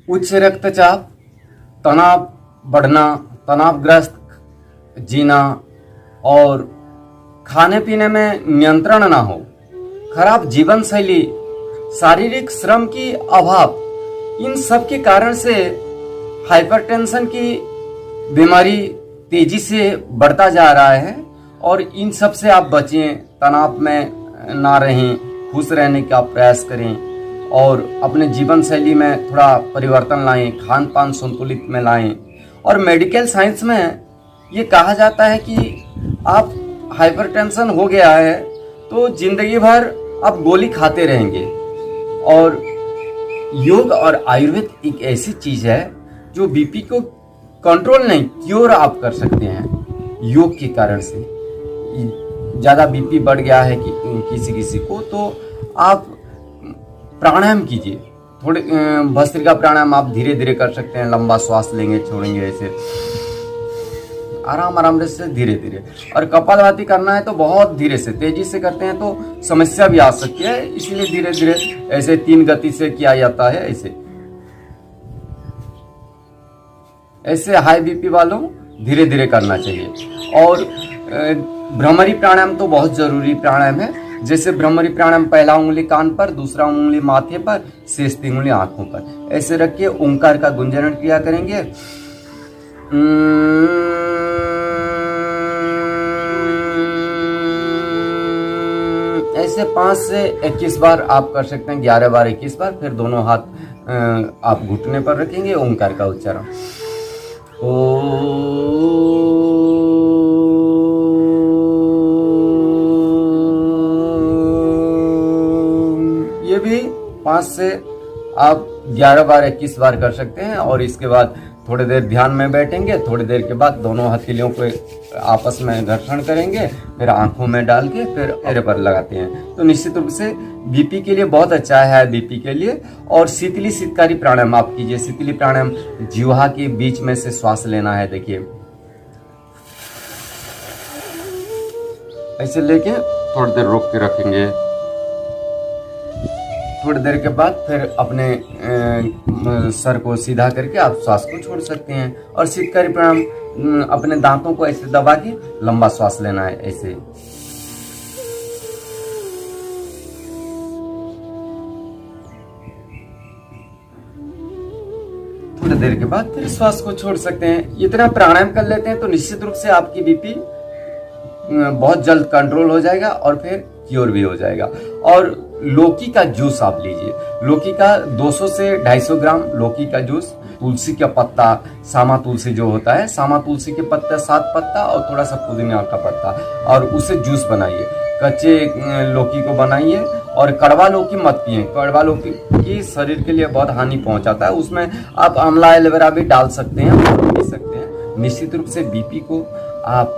उच्च रक्तचाप, तनाव बढ़ना, तनावग्रस्त जीना और खाने पीने में नियंत्रण ना हो, खराब जीवन शैली, शारीरिक श्रम की अभाव, इन सब के कारण से हाइपरटेंशन की बीमारी तेजी से बढ़ता जा रहा है। और इन सब से आप बचें, तनाव में ना रहें, खुश रहने का प्रयास करें और अपने जीवन शैली में थोड़ा परिवर्तन लाएं, खान पान संतुलित में लाएं। और मेडिकल साइंस में ये कहा जाता है कि आप हाइपरटेंशन हो गया है तो जिंदगी भर आप गोली खाते रहेंगे। और योग और आयुर्वेद एक ऐसी चीज है जो बीपी को कंट्रोल नहीं, क्योर आप कर सकते हैं योग के कारण से। ज़्यादा बीपी बढ़ गया है कि किसी को, तो आप प्राणायाम कीजिए, थोड़े भस्त्रिका प्राणायाम आप धीरे धीरे कर सकते हैं। लंबा श्वास लेंगे, छोड़ेंगे, ऐसे आराम से धीरे धीरे। और कपालभाति करना है तो बहुत धीरे से, तेजी से करते हैं तो समस्या भी आ सकती है, इसलिए धीरे धीरे ऐसे 3 गति से किया जाता है। ऐसे हाई बीपी वालों धीरे धीरे करना चाहिए। और भ्रमरी प्राणायाम तो बहुत जरूरी प्राणायाम है। जैसे भ्रमरी प्राणायाम, पहला उंगली कान पर, दूसरा उंगली माथे पर, शेष 3 उंगली आंखों पर, ऐसे रख के ओंकार का गुंजन क्रिया करेंगे। ऐसे 5 से 21 बार आप कर सकते हैं, 11 बार 21 बार। फिर दोनों हाथ आप घुटने पर रखेंगे, ओंकार का उच्चारण। ये भी 5 से आप 11 बार 21 बार कर सकते हैं। और इसके बाद थोड़ी देर ध्यान में बैठेंगे, थोड़ी देर के बाद दोनों हथेलियों को आपस में घर्षण करेंगे, फिर आंखों में डाल के फिर चेहरे पर लगाते हैं। तो निश्चित रूप से बीपी के लिए बहुत अच्छा है, बीपी के लिए। और शीतली शीतकारी प्राणायाम आप कीजिए। शीतली प्राणायाम जिह्वा के बीच में से श्वास लेना है, देखिए ऐसे लेके थोड़ी देर रोक के रखेंगे। थोड़ी देर के बाद फिर अपने सर को सीधा करके आप श्वास को छोड़ सकते हैं। और शीतकारी प्राणायाम अपने दांतों को ऐसे दबा के लंबा श्वास लेना है, ऐसे। थोड़ी देर के बाद फिर श्वास को छोड़ सकते हैं। इतना प्राणायाम कर लेते हैं तो निश्चित रूप से आपकी बीपी बहुत जल्द कंट्रोल हो जाएगा और फिर क्योर भी हो जाएगा। और लौकी का जूस आप लीजिए। लौकी का 200 से 250 ग्राम लौकी का जूस, तुलसी का पत्ता, सामा तुलसी जो होता है, सामा तुलसी के पत्ते 7 पत्ता और थोड़ा सा पुदीना का पत्ता, और उसे जूस बनाइए। कच्चे लौकी को बनाइए और कड़वा लौकी मत पिए। कड़वा लौकी की शरीर के लिए बहुत हानि पहुंचाता है। उसमें आप आंवला एलोवेरा भी डाल सकते हैं और पी सकते हैं। निश्चित रूप से बीपी को आप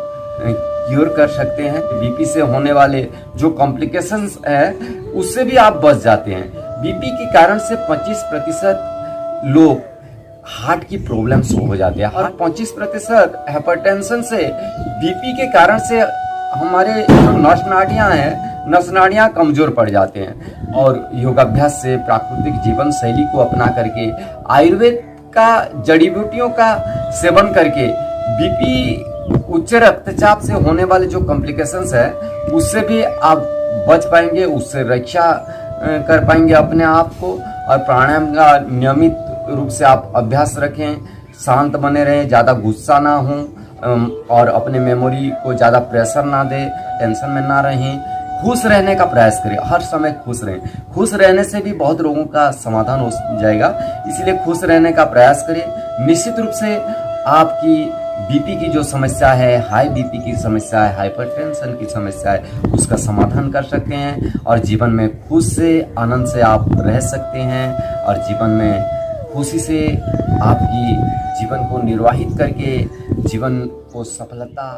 क्योर कर सकते हैं। बीपी से होने वाले जो कॉम्प्लिकेशंस है उससे भी आप बच जाते हैं। बीपी के कारण से 25% लोग हार्ट की प्रॉब्लम्स हो जाते हैं और 25% हाइपरटेंशन से, बीपी के कारण से हमारे जो नस नाड़ियां कमजोर पड़ जाते हैं। और योगाभ्यास से, प्राकृतिक जीवन शैली को अपना करके, आयुर्वेद का जड़ी बूटियों का सेवन करके बीपी, उच्च रक्तचाप से होने वाले जो कॉम्प्लिकेशंस है उससे भी आप बच पाएंगे, उससे रक्षा कर पाएंगे अपने आप को। और प्राणायाम का नियमित रूप से आप अभ्यास रखें, शांत बने रहें, ज़्यादा गुस्सा ना हो और अपने मेमोरी को ज़्यादा प्रेशर ना दे, टेंशन में ना रहें। खुश रहने का प्रयास करें, हर समय खुश रहें। खुश रहने से भी बहुत रोगों का समाधान हो जाएगा, इसलिए खुश रहने का प्रयास करें। निश्चित रूप से आपकी बीपी की जो समस्या है, हाई बीपी की समस्या है, हाइपरटेंशन की समस्या है, उसका समाधान कर सकते हैं और जीवन में खुश से, आनंद से आप रह सकते हैं। और जीवन में खुशी से आपकी जीवन को निर्वाहित करके जीवन को सफलता